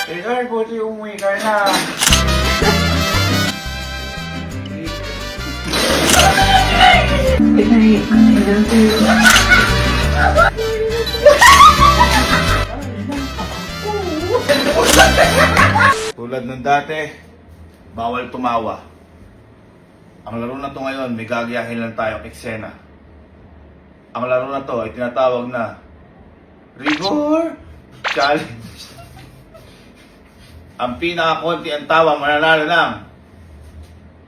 Ay, buti umuwi ka na. Good night. I love you. Tulad nung dati, bawal tumawa. Ang laro na to ngayon, may gagayahin lang tayong eksena. Ang laro na to ay tinatawag na Rigor Challenge. Ang pinakakonti ang tawa mananalo ng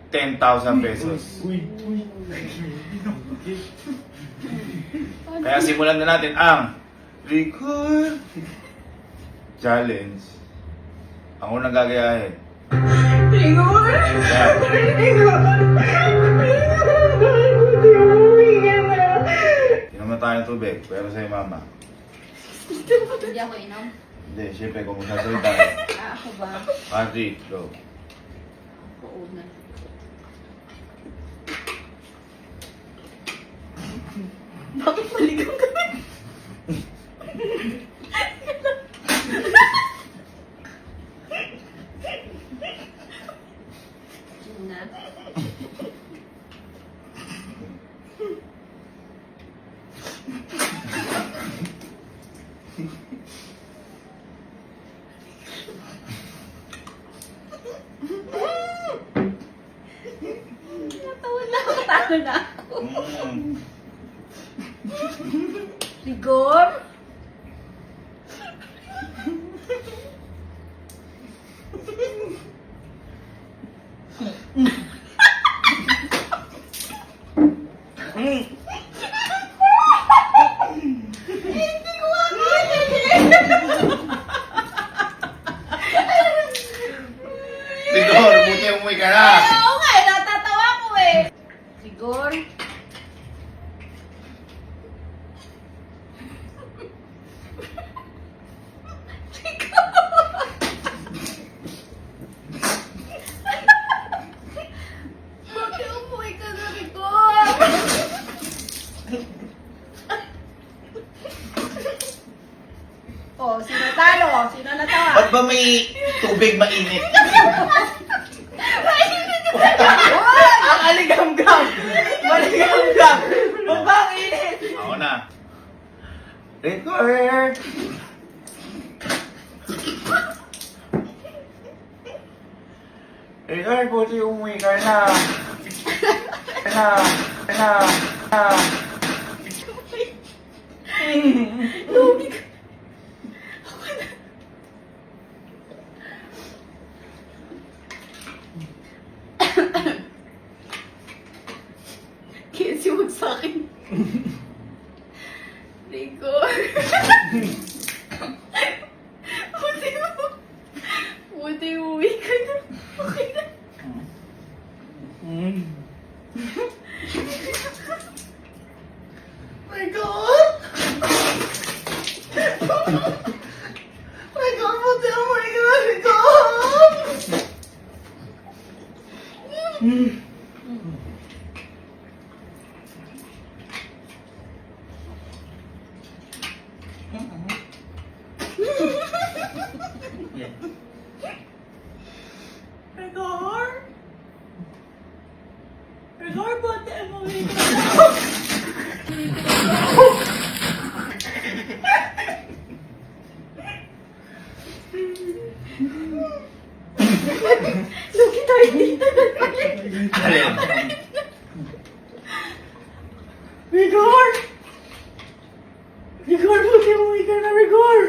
10,000 pesos. Kaya simulan na natin ang Rigor Challenge. Ang unang gagayahin. Rigor! Yan. Rigor! Inom na tayo ng tubig, pero sa'yo mama. Hindi ako inom. Hindi, syempre kung magsasalita. Ako ba? Party, go. Oo na. Bakit maligaw kami? Na. Natawa na ako. Talo na ako. Rigor? Hindi ko Rigor, buti umuwi ka na. Oo nga, natatawa ko eh. Rigor? Bakit umuwi ka na, Rigor? Oh, sino talo? Sino natawa? Ba't ba may tubig mainit? Ang aligam-gam! Maligam-gam! Mabang init! Ako na. Rigor! Rigor, buti umuwi ka na. Lugi ka. Kasi huwag sa akin. Rigor. Buti uwi ka na. Okay na. My God! My God, buti umuwi ka na, Rigor! Rigor? Rigor, buti umuwi ka na. Lugi tayo dito. Alin? Rigor! Rigor, buti umuwi ka na, Rigor!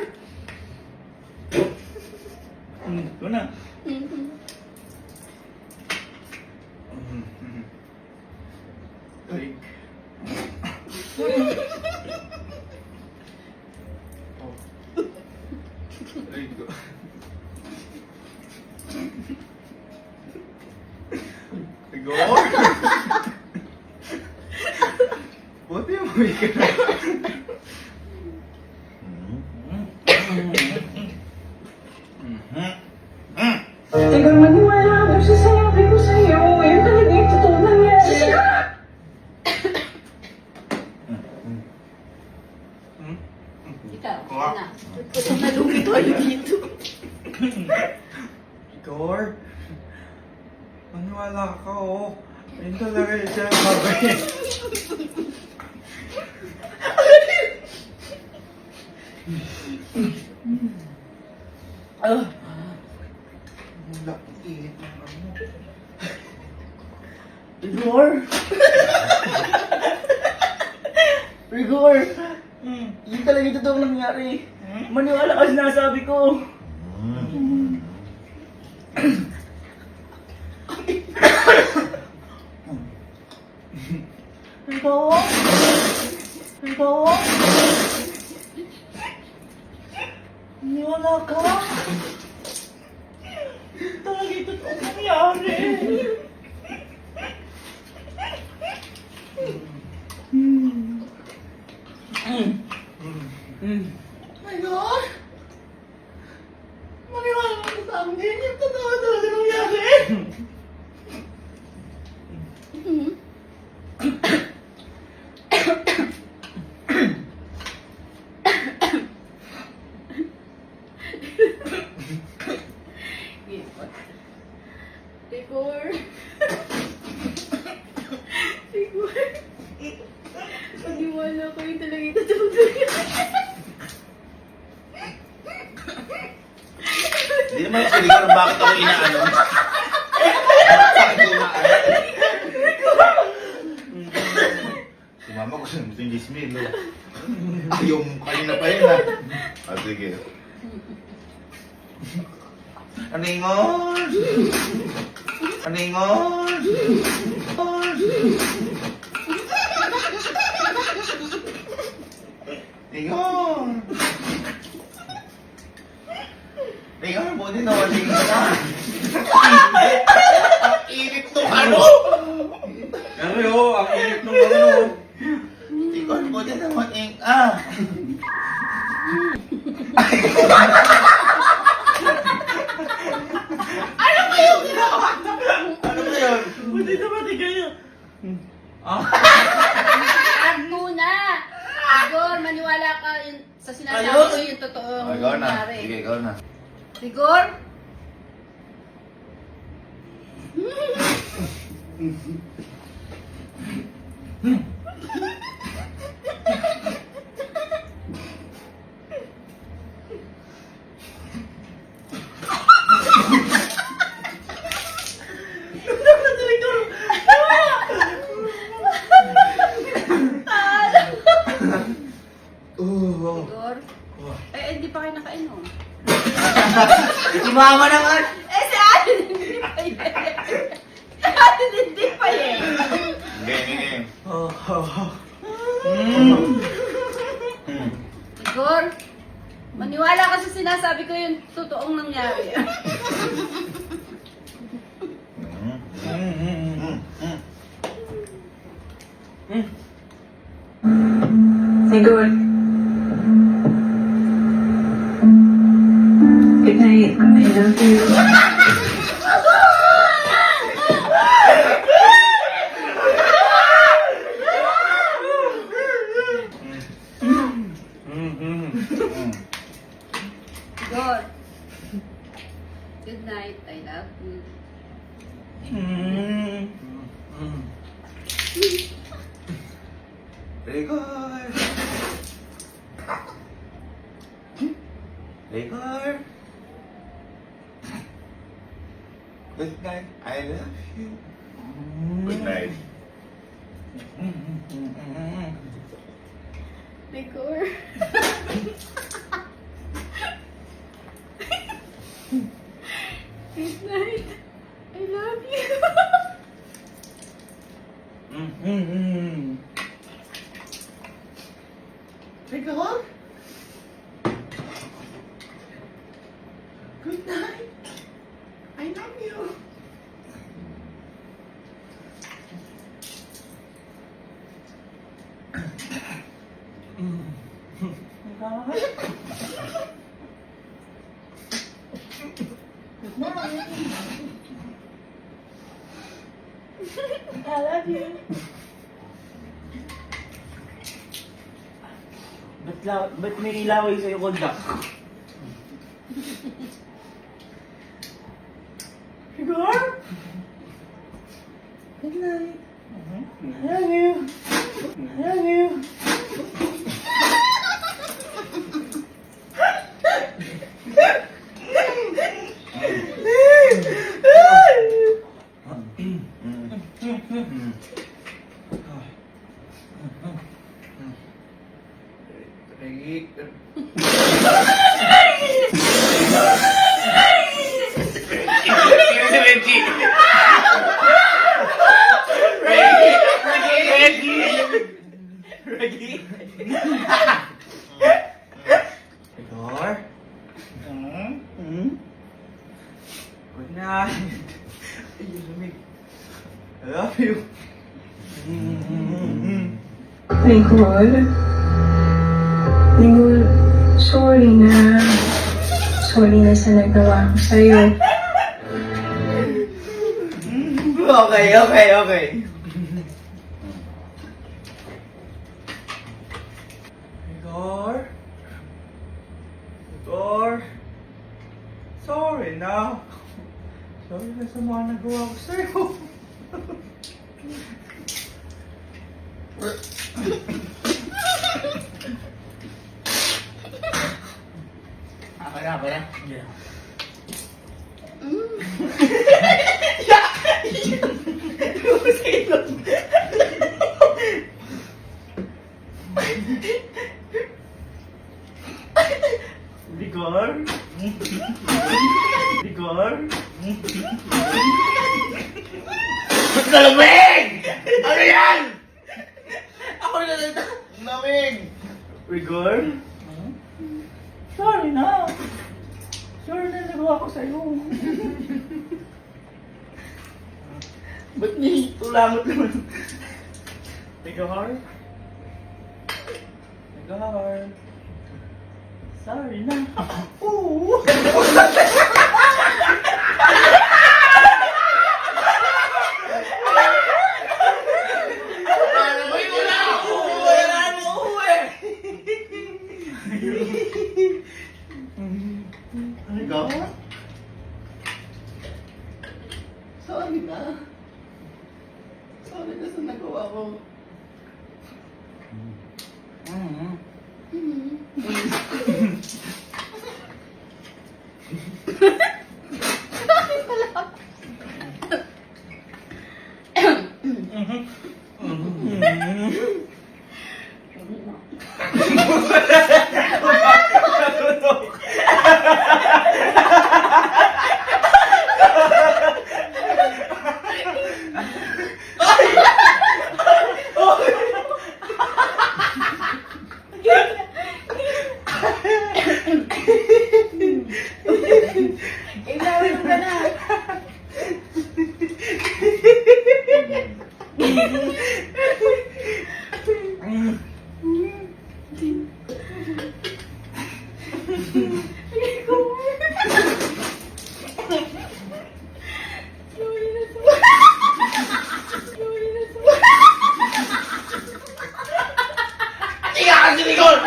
Ito na. Rig. Rigor. Rigor? Buti umuwi ka na. Tagal maniwala mo sa sinabi ko sa'yo. Yun talaga yung totoo nangyari. Ikaw, na. Ba't ko nalugi tayo dito? Igor, maniwala ka, oh. Ayun talaga yung sinasabi. Ah! Ang laki ng ano. Rigor! Rigor! Yun talaga yung totoong nangyari. Maniwala ka sa sinasabi ko. Rigor! Rigor! Maniwala ka? Talaga yung totoong nangyari. My God! Maniwala ka sa amin. Yung totoo talaga nangyari. Rigor. Rigor. Paniwala ko yung talaga yung totoo nangyari. Hindi naman ako siguro kung bakit ako inaano. Bakit ako inaano? Si mama ko siya, yung gismil. Yung kanina pa yun, ha? Ah, sige. Aningon! Aningon! Aningon! Aningon, buti na waling ka na. Ang init to, ano? Ano yun? Ang init ng ano. Aningon, buti na waling, Ano ba yun? Buti naman kayo. Wag muna! Rigor, maniwala ka sa sinasabi Ayos. ko yung totoong Oh, ikaw na. nangyari. Sige, ikaw na. Rigor? Rigor? Hindi pa kayo nakainom. Si mama naman. Si Alin hindi pa yan. Si Alin hindi pa yan. Hindi, hindi. Rigor, maniwala ka sa sinasabi ko yung totoong nangyari. Igor. Good night. I love you. Rigor, good night. I love you. Rigor! Rigor! Good night. I love you. Good night. Rigor. Good night. I love you. Rigor? Good night. I love you. I love you. Ba't may laway sa'yo, kondak? Good night. Ay, lamig. I love you. Nicole? Nicole, sorry na. Sorry na sa nagawa ko sa'yo. Okay. Igor? Sorry na. Sorry na sa mga nagawa ko sa'yo. Ako na. Yeah. Igor? Lamig! Ano yan? Ako na lang. Lamig! Igor? Sorry na. Sorry na nagawa ko sa'yo. Ba't niya tulangot naman? Igor? Sorry na. Oo. Ikaw? Sorry na. Sorry na sa nagawa ko. Ilawin ka na. Tiga ka si Nicole!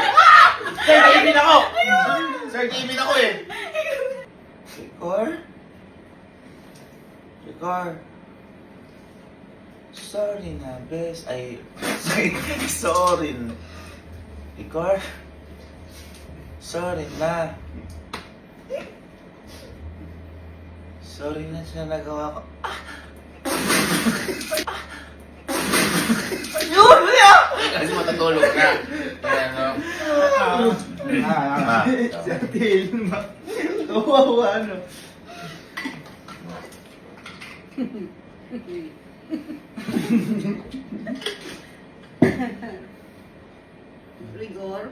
Sir, kaibin ako! Sir, kaibin ako eh! Igor? Sorry na, bes. Ay, sorry na. Igor? Sorry na. Sorry na sa nagawa ko. Ayun! Kasi matutulog na. Ayan, no? Sa tail mo. Kawawa, ano? Rigor.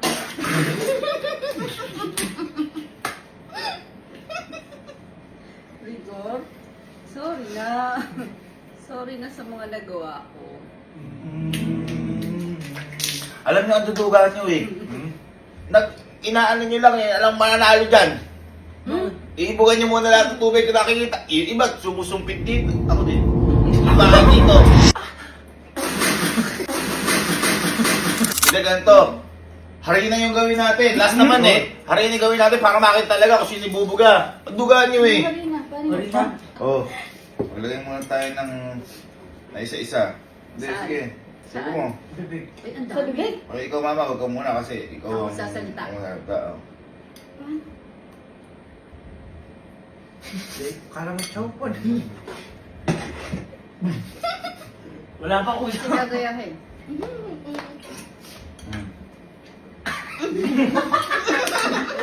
Rigor. Sorry na. Sorry na sa mga nagawa ko. Alam niyo ang dudugan niyo eh. Inaano niyo lang eh. Alam mananalo dyan. Iibugan niyo muna lahat ng tubig na nakikita. Yung iba, sumusumpit dito. Ako din. Iba dito. Hindi ganito. Hariin na yung gawin natin. Last naman eh. Hariin yung gawin natin para makita talaga kung sino bubuga. Pagdugaan niyo eh. Marina. Oo. Maglagay muna tayo ng na isa-isa. Hindi, Saan? sige. Sabi mo. Ay, ang dami. Sa bibig? Okay, ikaw mama, wag ka muna kasi ikaw Ako sasalita. ang sasalita. Kala mo chow po. Wala pa ko siya. Sinagayahin.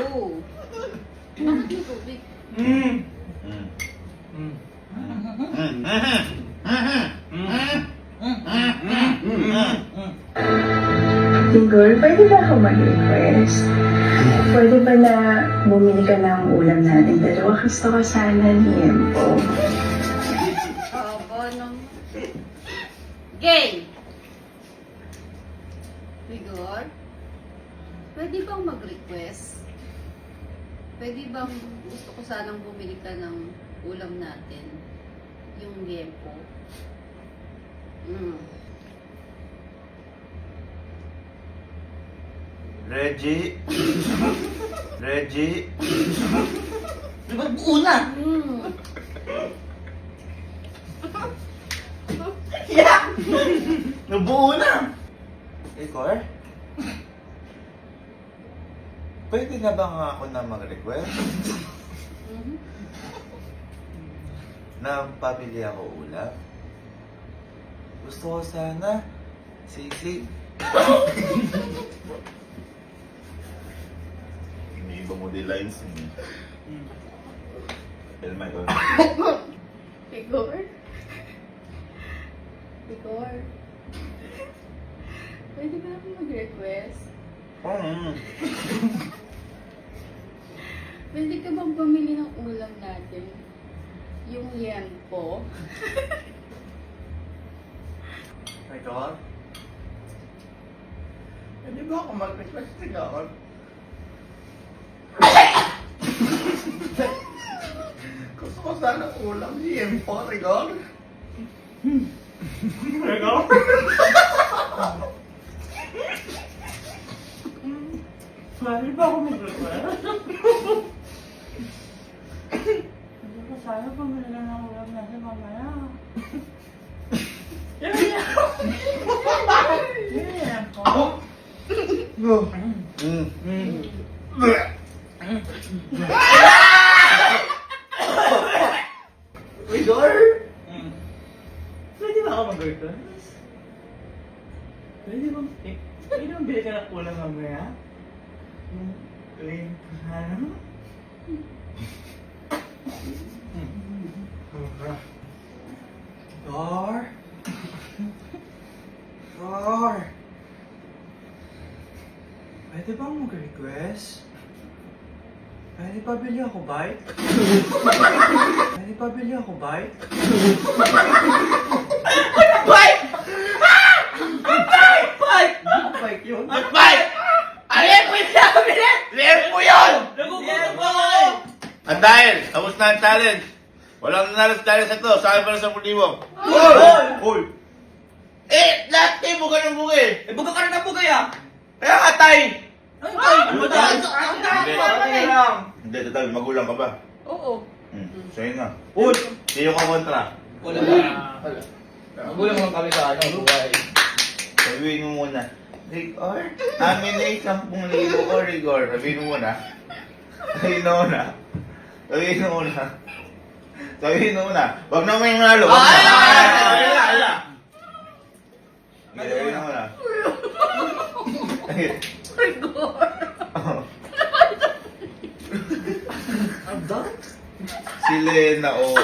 Oo. Bakit may tubig? Nicole, pwede ba ako mag-request? Pwede ba na bumili ka ng ulam natin dalawa. Gusto ko sana ni Empo. Aba naman. Game! Rigor? Pwede bang mag-request? Pwede bang gusto ko sanang bumili ka ng ulam natin? Yung Gempo. Reggie? Reggie? Di ba buo na? Yeah! Nabuo na! Igor? Pwede na ba nga ako na mag-request? Na pabili ako ulam? Gusto ko sana sisig. Iniiba mo din lines mo. Elma, ikaw. Rigor? Rigor? Pwede ba ako mag-request? Pwede ka bang bumili ng ulam natin? Yung Gempo? Rigor? Pwede ba ako mag-request Rigor? Gusto ko sana ulam ni Empo, Rigor. Rigor? Pwede ba ako mag-request? Hindi ko sana pumili na ng ulam natin mamaya. Rigor? Pwede ba ako mag-request? Pwede ba bili ka ng ulam mamaya? Plain ano? Rigor? Rigor? Pwede bang mag-request? Pwede pa bili ako bike? Pwede pa bili ako bike? Bike! Bike! Bike! Bike yun? Bike! Alin mo yung nakabili? Alin mo yun! Nagugutom ako! At dahil, tapos na ang challenge. Walang nanalo sa challenge na to. Sa akin pa ng 10,000. Hoy! Lahat kayo buka ng buka eh. Buka ka na ng bugay ah! Kaya nga tayo. Ano tayo? Hindi, total, magulang ka ba? Oo. Sa'yo na. Uy! Sino ka kontra? Wala na. Magulang lang kami sa ano, buhay. Sabihin mo muna. Rigor? Amin na 10,000 ko, Rigor. Sabihin mo muna. Sabihin mo muna. Sabihin mo muna. Sabihin mo muna. Huwag na may manalo. Huwag na. Sabihin mo muna. Rigor! I'm done? Si Lena, oh.